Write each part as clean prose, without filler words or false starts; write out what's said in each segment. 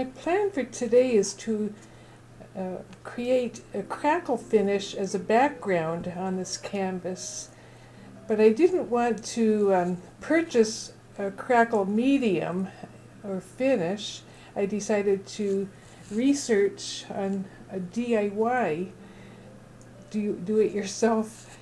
my plan for today is to create a crackle finish as a background on this canvas. But I didn't want to purchase a crackle medium or finish. I decided to research on a DIY, do-it-yourself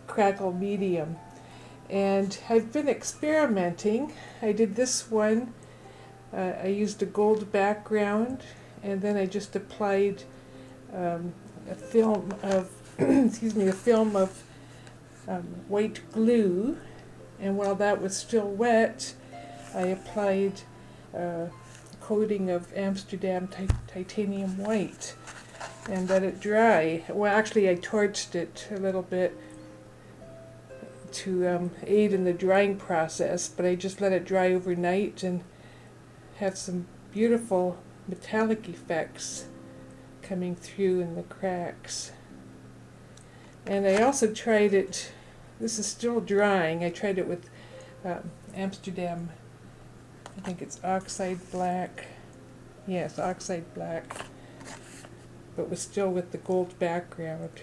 crackle medium. And I've been experimenting. I did this one. I used a gold background, and then I just applied a film of white glue. And while that was still wet, I applied a coating of Amsterdam titanium white and let it dry. Well, actually, I torched it a little bit to aid in the drying process, but I just let it dry overnight and have some beautiful metallic effects coming through in the cracks. And I also tried it, this is still drying, I tried it with Amsterdam, I think it's oxide black. Yes, oxide black, but was still with the gold background.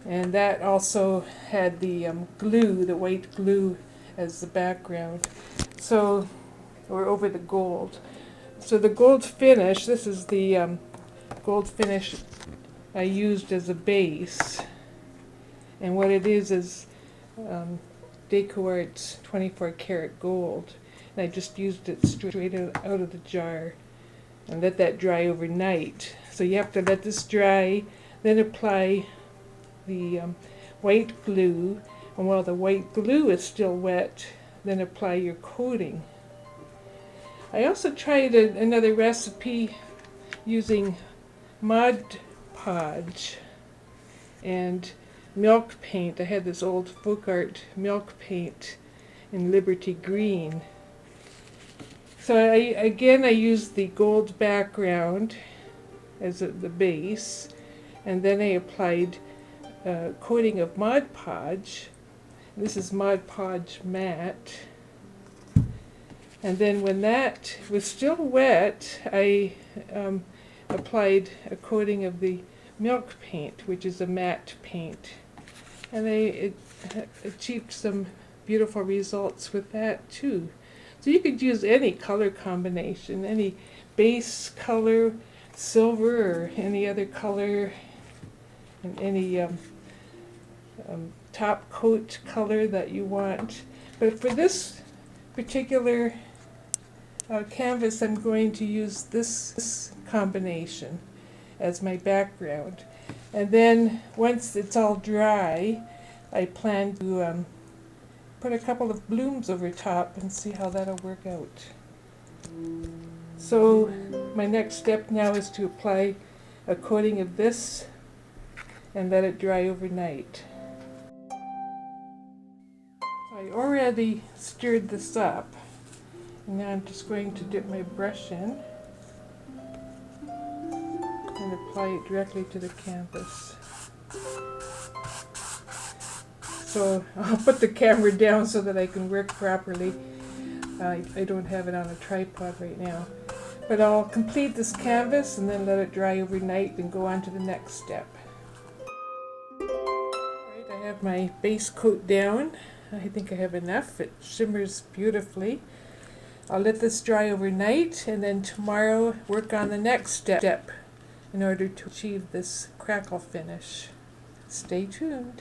And that also had the glue, the white glue, as the background. So, or over the gold. So the gold finish, this is the gold finish I used as a base. And what it is DecoArt's 24 karat gold. And I just used it straight out of the jar and let that dry overnight. So you have to let this dry, then apply the white glue, and while the white glue is still wet, then apply your coating. I also tried another recipe using Mod Podge and milk paint. I had this old folk art milk paint in Liberty Green. So I used the gold background as the base, and then I applied a coating of Mod Podge. This is Mod Podge Matte. And then when that was still wet, I applied a coating of the milk paint, which is a matte paint. And I achieved some beautiful results with that too. So you could use any color combination, any base color, silver or any other color, and any top coat color that you want. But for this particular canvas, I'm going to use this combination as my background. And then once it's all dry, I plan to put a couple of blooms over top and see how that'll work out. So my next step now is to apply a coating of this and let it dry overnight. So I already stirred this up, and now I'm just going to dip my brush in and apply it directly to the canvas. So I'll put the camera down so that I can work properly. I don't have it on a tripod right now. But I'll complete this canvas and then let it dry overnight and go on to the next step. Right, I have my base coat down. I think I have enough. It shimmers beautifully. I'll let this dry overnight and then tomorrow work on the next step in order to achieve this crackle finish. Stay tuned.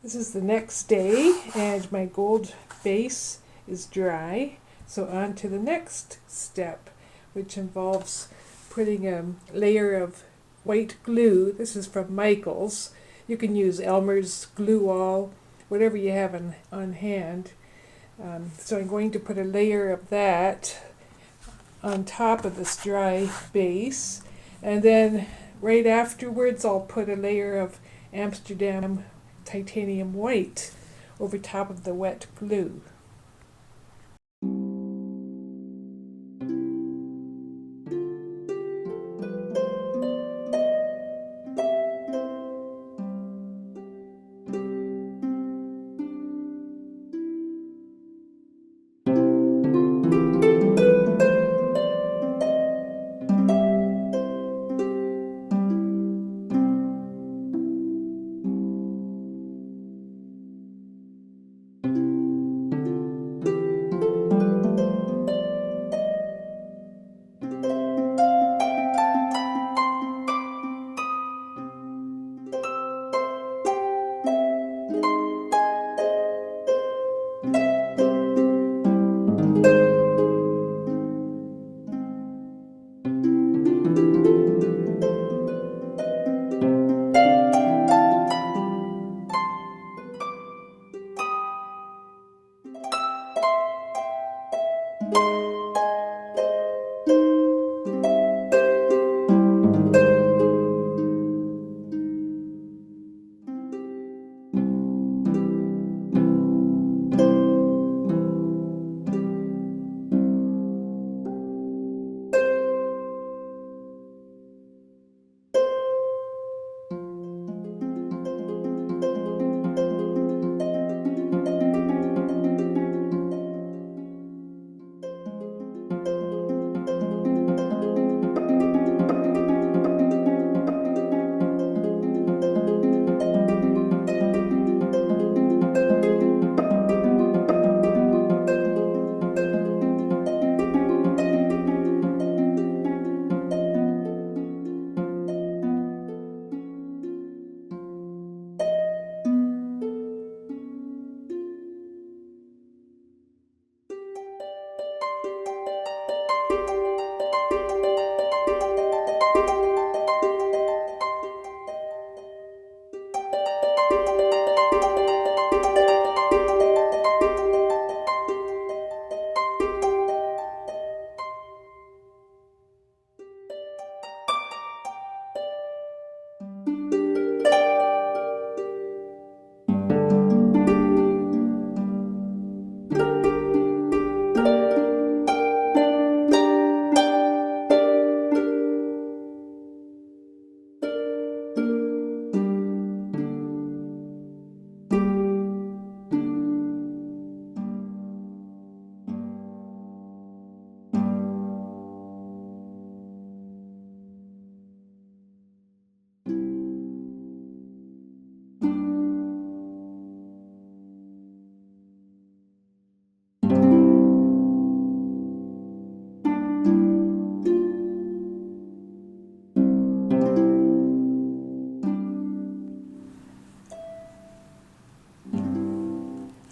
This is the next day and my gold base is dry. So on to the next step, which involves putting a layer of white glue. This is from Michael's. You can use Elmer's glue all, whatever you have on hand. So I'm going to put a layer of that on top of this dry base, and then right afterwards I'll put a layer of Amsterdam titanium white over top of the wet glue.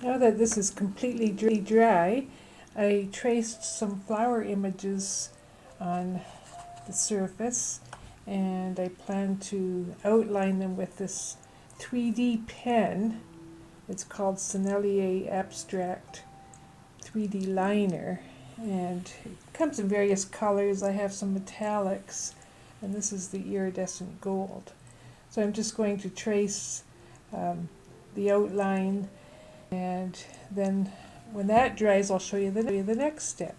Now that this is completely dry, I traced some flower images on the surface, and I plan to outline them with this 3D pen. It's called Sennelier Abstract 3D Liner, and it comes in various colors. I have some metallics, and this is the iridescent gold. So I'm just going to trace the outline, and then when that dries, I'll show you the next step.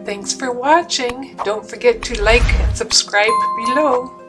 Thanks for watching. Don't forget to like and subscribe below.